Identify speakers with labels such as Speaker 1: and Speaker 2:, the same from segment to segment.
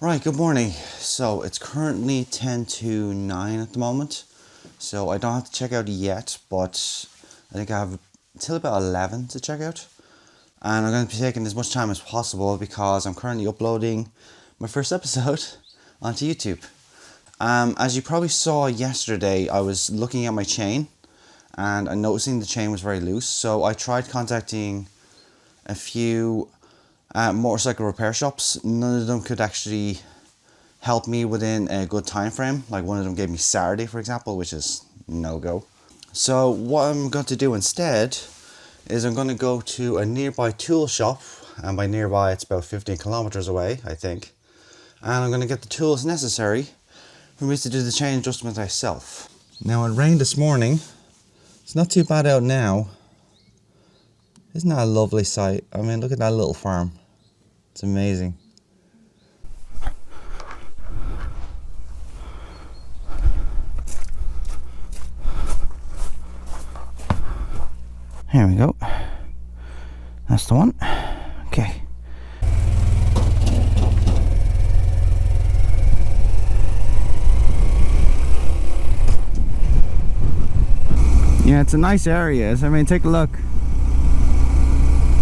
Speaker 1: Right, good morning. So it's currently 10 to 9 at the moment. So I don't have to check out yet, but I think I have until about 11 to check out. And I'm going to be taking as much time as possible because I'm currently uploading my first episode onto YouTube. As you probably saw yesterday, I was looking at my chain and I'm noticing the chain was very loose. So I tried contacting a few motorcycle repair shops. None of them could actually help me within a good time frame. Like one of them gave me Saturday, for example, which is no go. So what I'm going to do instead is I'm going to go to a nearby tool shop, and by nearby it's about 15 kilometers away, I think, and I'm going to get the tools necessary for me to do the chain adjustment myself. Now, it rained this morning. It's not too bad out now. Isn't that a lovely sight? I mean, look at that little farm. It's amazing. Here we go. That's the one. Okay. Yeah, it's a nice area. I mean, take a look.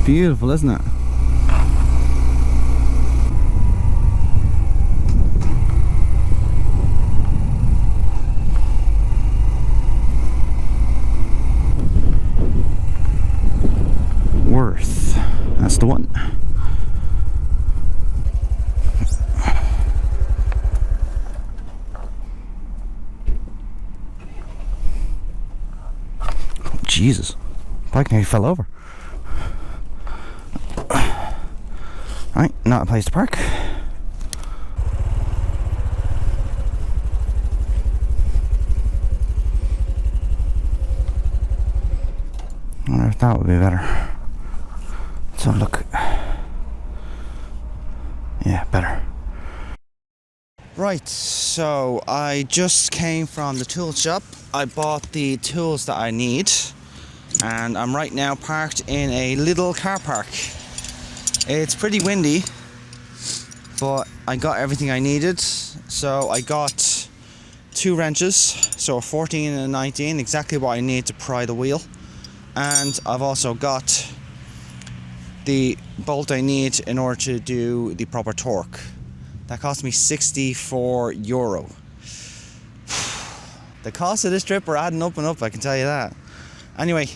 Speaker 1: Beautiful, isn't it? Worth. That's the one. Oh, Jesus. Bike nearly fell over. Right, not a place to park. I wonder if that would be better. So look. Yeah, better. Right, so I just came from the tool shop. I bought the tools that I need, and I'm right now parked in a little car park. It's pretty windy, but I got everything I needed. So I got 2 wrenches, so a 14 and a 19, exactly what I need to pry the wheel. And I've also got the bolt I need in order to do the proper torque. That cost me €64. The cost of this trip are adding up and up, I can tell you that. Anyway,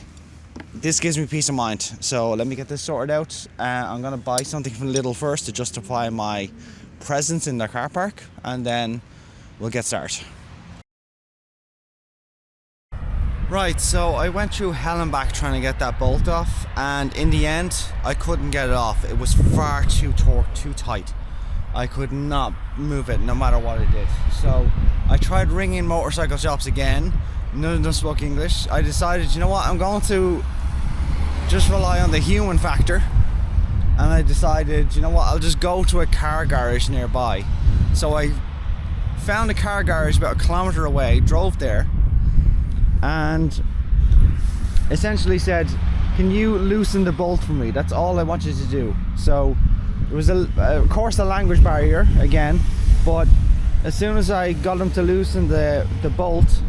Speaker 1: this gives me peace of mind, so let me get this sorted out. I'm gonna buy something from Lidl first to justify my presence in the car park, and then we'll get started. Right, so I went through hell and back trying to get that bolt off, and in the end I couldn't get it off. It was far too tight. I could not move it no matter what I did. So I tried ringing motorcycle shops again. None of them spoke English. I decided, you know what, I'm going to just rely on the human factor, and I decided, you know what, I'll just go to a car garage nearby. So I found a car garage about 1 kilometer away, drove there, and essentially said, can you loosen the bolt for me? That's all I want you to do. So it was of course a language barrier again, but as soon as I got him to loosen the bolt,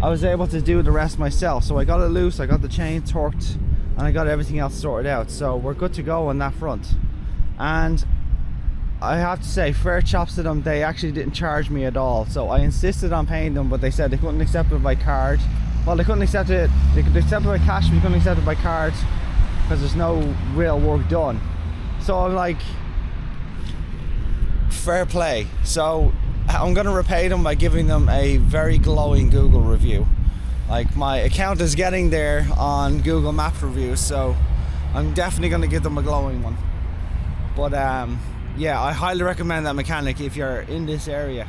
Speaker 1: I was able to do the rest myself. So I got it loose, I got the chain torqued, and I got everything else sorted out. So we're good to go on that front. And I have to say, fair chops to them, they actually didn't charge me at all. So I insisted on paying them, but they said they couldn't accept it by card. Well, they couldn't accept it, they could accept it by cash, but they couldn't accept it by card because there's no real work done. So I'm like, fair play. So I'm gonna repay them by giving them a very glowing Google review. Like, my account is getting there on Google Maps reviews, so I'm definitely gonna give them a glowing one. But yeah, I highly recommend that mechanic. If you're in this area,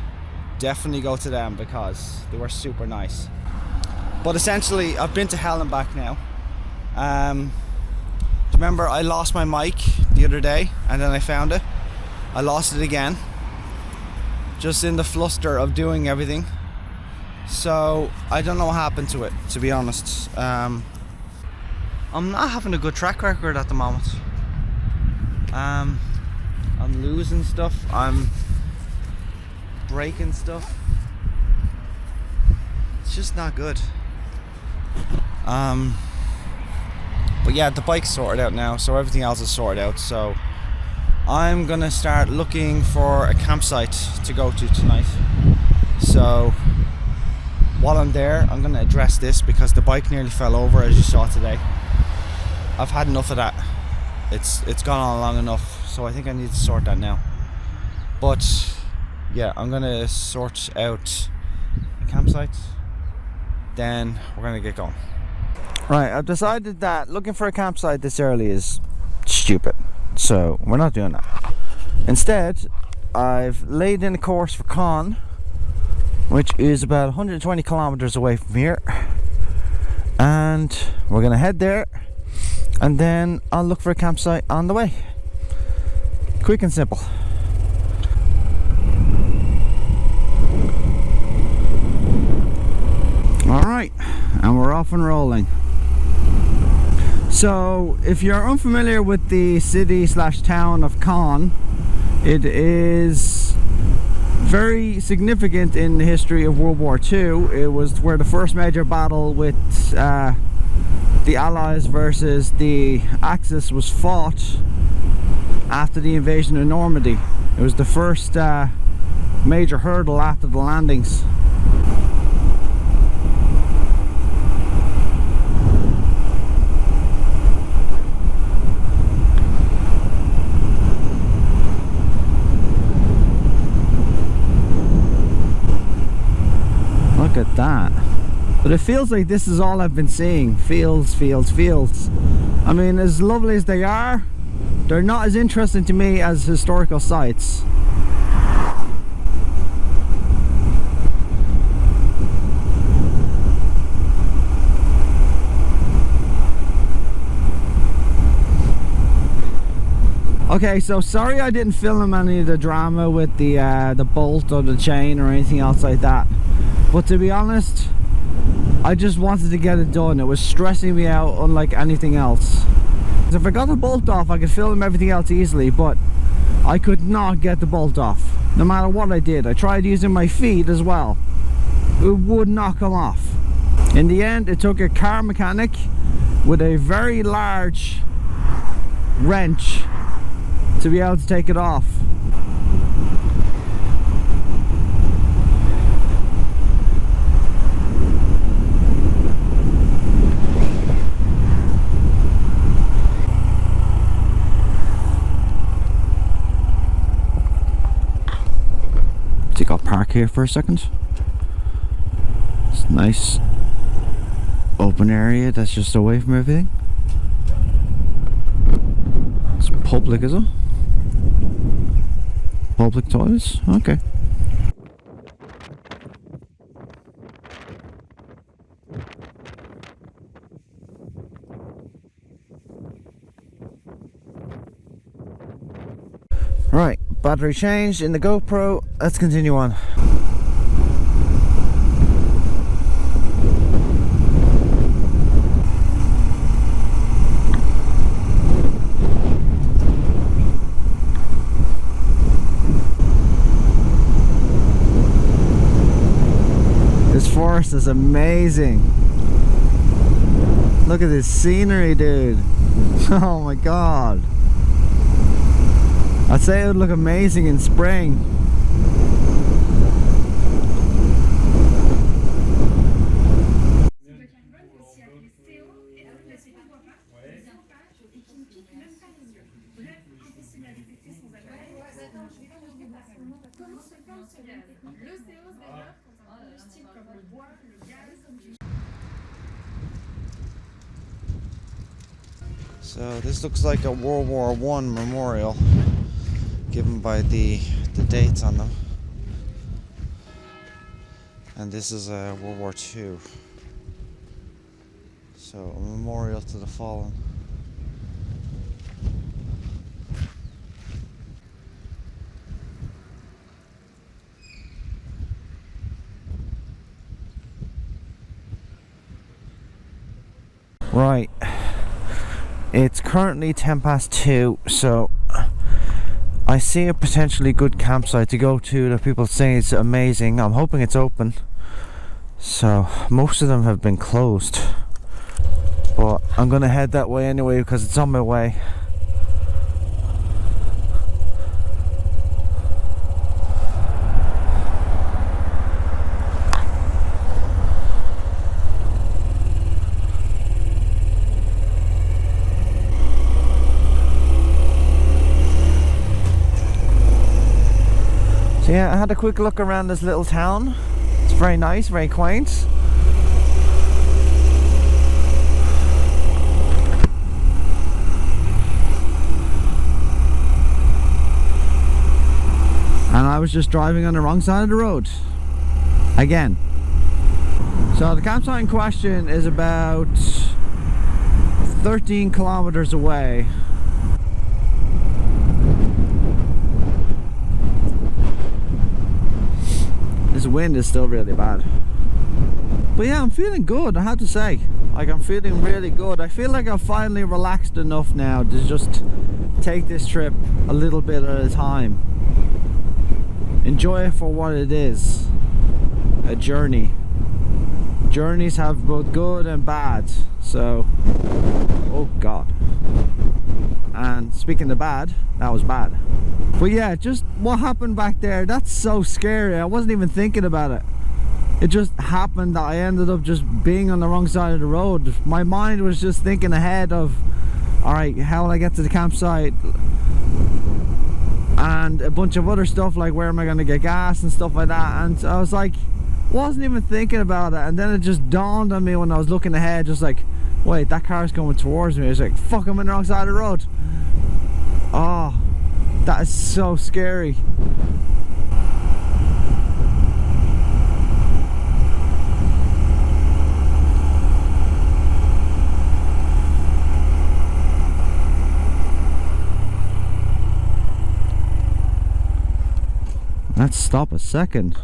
Speaker 1: definitely go to them because they were super nice. But essentially, I've been to hell and back now. Remember, I lost my mic the other day, and then I found it. I lost it again, just in the fluster of doing everything. So I don't know what happened to it, to be honest. I'm not having a good track record at the moment. I'm losing stuff. I'm breaking stuff. It's just not good. But yeah, the bike's sorted out now, so everything else is sorted out. So I'm gonna start looking for a campsite to go to tonight. So while I'm there, I'm gonna address this because the bike nearly fell over, as you saw today. I've had enough of that. It's gone on long enough, so I think I need to sort that now. But yeah, I'm gonna sort out a campsite, then we're gonna get going. Right, I've decided that looking for a campsite this early is stupid, so we're not doing that. Instead, I've laid in a course for Caen, which is about 120 kilometers away from here, and we're gonna head there, and then I'll look for a campsite on the way. Quick and simple. Alright, and we're off and rolling. So, if you're unfamiliar with the city slash town of Caen, it is very significant in the history of World War II. It was where the first major battle with the Allies versus the Axis was fought after the invasion of Normandy. It was the first major hurdle after the landings. Look at that. But it feels like this is all I've been seeing. Fields, fields, fields. I mean, as lovely as they are, they're not as interesting to me as historical sites. Okay, so sorry I didn't film any of the drama with the bolt or the chain or anything else like that. But to be honest, I just wanted to get it done. It was stressing me out unlike anything else. If I got the bolt off, I could film everything else easily, but I could not get the bolt off. No matter what I did. I tried using my feet as well. It would not come off. In the end, it took a car mechanic with a very large wrench to be able to take it off. I'll park here for a second. It's a nice open area that's just away from everything. It's public, is it? Public toilets? Okay. Right, battery changed in the GoPro. Let's continue on. This forest is amazing. Look at this scenery, dude. Oh my god. I'd say it would look amazing in spring. So this looks like a World War I memorial, given by the dates on them. And this is World War II. So a memorial to the fallen. Right. It's currently 2:10, so I see a potentially good campsite to go to that people say it's amazing. I'm hoping it's open. So most of them have been closed, but I'm gonna head that way anyway because it's on my way. So yeah, I had a quick look around this little town. It's very nice, very quaint. And I was just driving on the wrong side of the road again. So the campsite in question is about 13 kilometers away. This wind is still really bad. But yeah, I'm feeling good, I have to say. Like, I'm feeling really good. I feel like I've finally relaxed enough now to just take this trip a little bit at a time. Enjoy it for what it is. A journey. Journeys have both good and bad. So, oh god. And speaking of bad, that was bad. But yeah, just what happened back there, that's so scary. I wasn't even thinking about it. It just happened that I ended up just being on the wrong side of the road. My mind was just thinking ahead of, alright, how will I get to the campsite? And a bunch of other stuff like where am I going to get gas and stuff like that. And I was like, wasn't even thinking about it. And then it just dawned on me when I was looking ahead, just like, wait, that car's coming towards me. I was like, fuck, I'm on the wrong side of the road. Oh, that is so scary. Let's stop a second.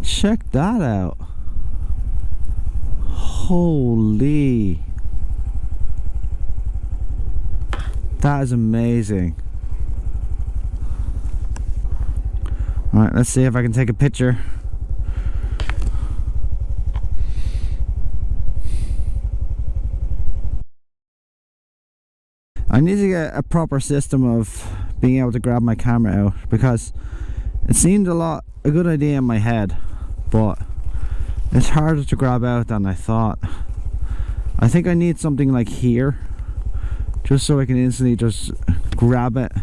Speaker 1: Check that out. Holy. That is amazing. Alright, let's see if I can take a picture. I need to get a proper system of being able to grab my camera out, because it seemed a good idea in my head, but it's harder to grab out than I thought. I think I need something like here, just so I can instantly just grab it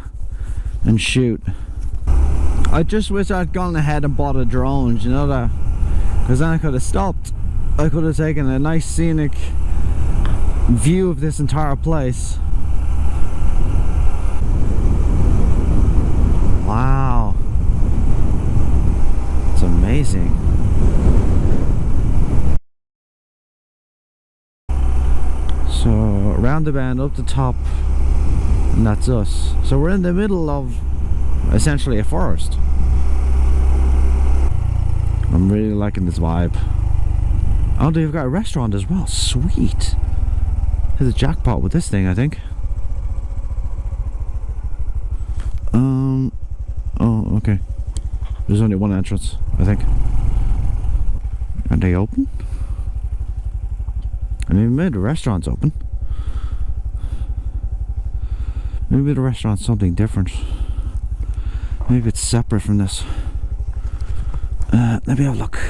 Speaker 1: and shoot. I just wish I'd gone ahead and bought a drone, you know that? Because then I could have stopped. I could have taken a nice scenic view of this entire place. Wow. It's amazing. So around the bend, up the top, and that's us. So we're in the middle of essentially a forest. I'm really liking this vibe. Oh, they've got a restaurant as well. Sweet. There's a jackpot with this thing, I think. Oh, okay. There's only one entrance, I think. Are they open? I mean, maybe the restaurant's open. Maybe the restaurant's something different. Maybe it's separate from this. Let me have a look.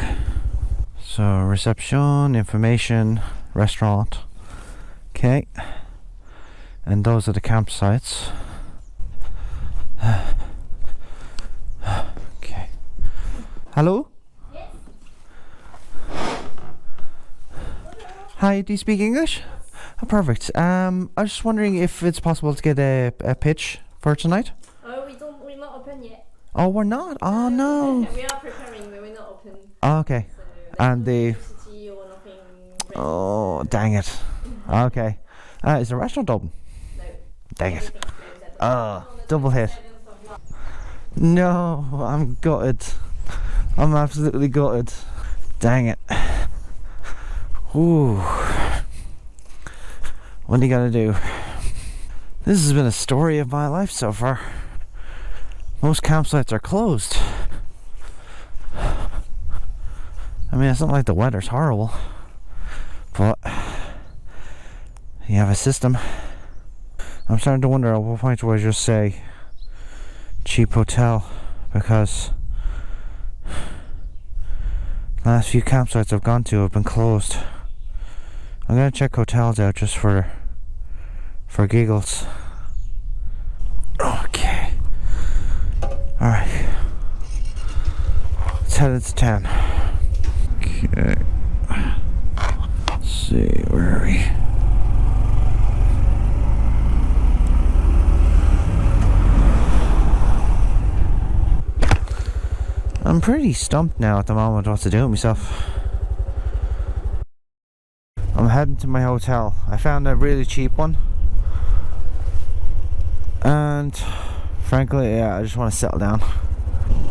Speaker 1: So, reception, information, restaurant. Okay. And those are the campsites. Okay. Hello?
Speaker 2: Yes.
Speaker 1: Hi, do you speak English? Oh, perfect. I was just wondering if it's possible to get a pitch for tonight.
Speaker 2: Oh, we're not open yet.
Speaker 1: Oh, we're not? Oh, no.
Speaker 2: We are preparing, but we're not open.
Speaker 1: Oh, okay.
Speaker 2: So
Speaker 1: And the...
Speaker 2: electricity or nothing ready.
Speaker 1: Oh, dang it. Okay. Is the restaurant open?
Speaker 2: No.
Speaker 1: Dang it.
Speaker 2: Everything's closed at the
Speaker 1: Oh,
Speaker 2: moment. On the
Speaker 1: double hit.
Speaker 2: 27th of March.
Speaker 1: No, I'm gutted. I'm absolutely gutted. Dang it. Ooh. What are you gonna do? This has been a story of my life so far. Most campsites are closed. I mean, it's not like the weather's horrible, but you have a system. I'm starting to wonder at what point do I just say cheap hotel, because the last few campsites I've gone to have been closed. I'm gonna check hotels out just for giggles. Okay. Alright. Let's head into town. Okay. Let's see, where are we? I'm pretty stumped now at the moment what to do with myself. I'm heading to my hotel. I found a really cheap one. And frankly, yeah, I just want to settle down.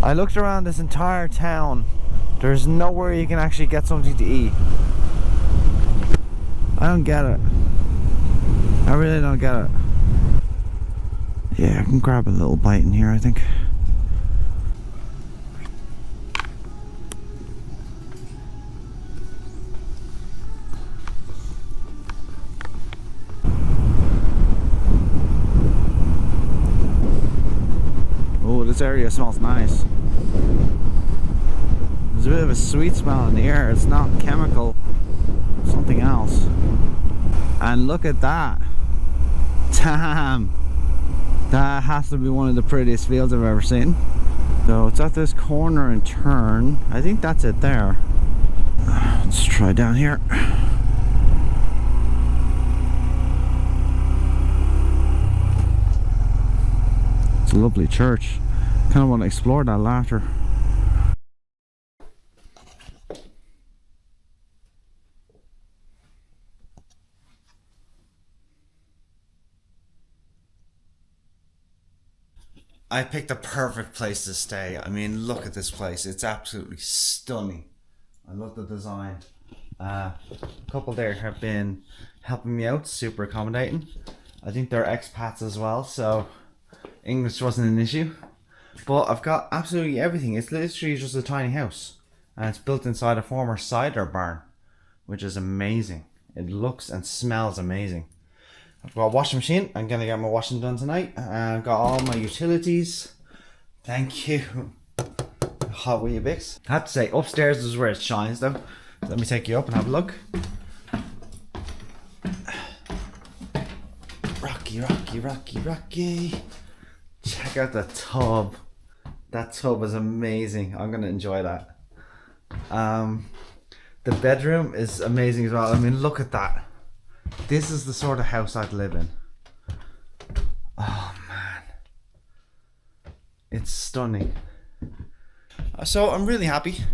Speaker 1: I looked around this entire town. There's nowhere you can actually get something to eat. I don't get it. I really don't get it. Yeah, I can grab a little bite in here, I think. This area smells nice. There's a bit of a sweet smell in the air. It's not chemical, something else. And look at that. Damn, that has to be one of the prettiest fields I've ever seen. So it's at this corner and turn. I think that's it there. Let's try down here. It's a lovely church. Kind of want to explore that later. I picked the perfect place to stay. I mean, look at this place. It's absolutely stunning. I love the design. A couple there have been helping me out, super accommodating. I think they're expats as well, so English wasn't an issue. But I've got absolutely everything. It's literally just a tiny house. And it's built inside a former cider barn, which is amazing. It looks and smells amazing. I've got a washing machine. I'm going to get my washing done tonight. I've got all my utilities. Thank you. Hot Wheel Bix. I have to say, upstairs is where it shines though. Let me take you up and have a look. Rocky, rocky, rocky, rocky. Check out the tub. That tub is amazing. I'm gonna enjoy that. The bedroom is amazing as well. I mean, look at that. This is the sort of house I'd live in. Oh man, it's stunning. So I'm really happy.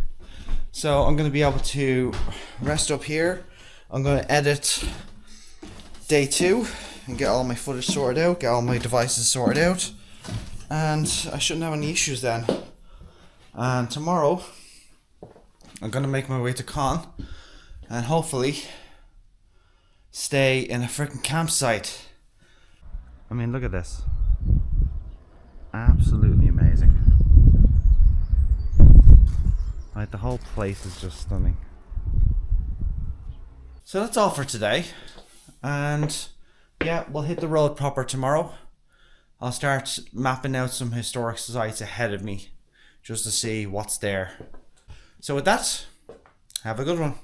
Speaker 1: So I'm gonna be able to rest up here. I'm gonna edit day 2 and get all my footage sorted out, get all my devices sorted out. And I shouldn't have any issues then. And tomorrow, I'm gonna make my way to Caen and hopefully stay in a freaking campsite. I mean, look at this. Absolutely amazing. Like, the whole place is just stunning. So that's all for today. And yeah, we'll hit the road proper tomorrow. I'll start mapping out some historic sites ahead of me just to see what's there. So with that, have a good one.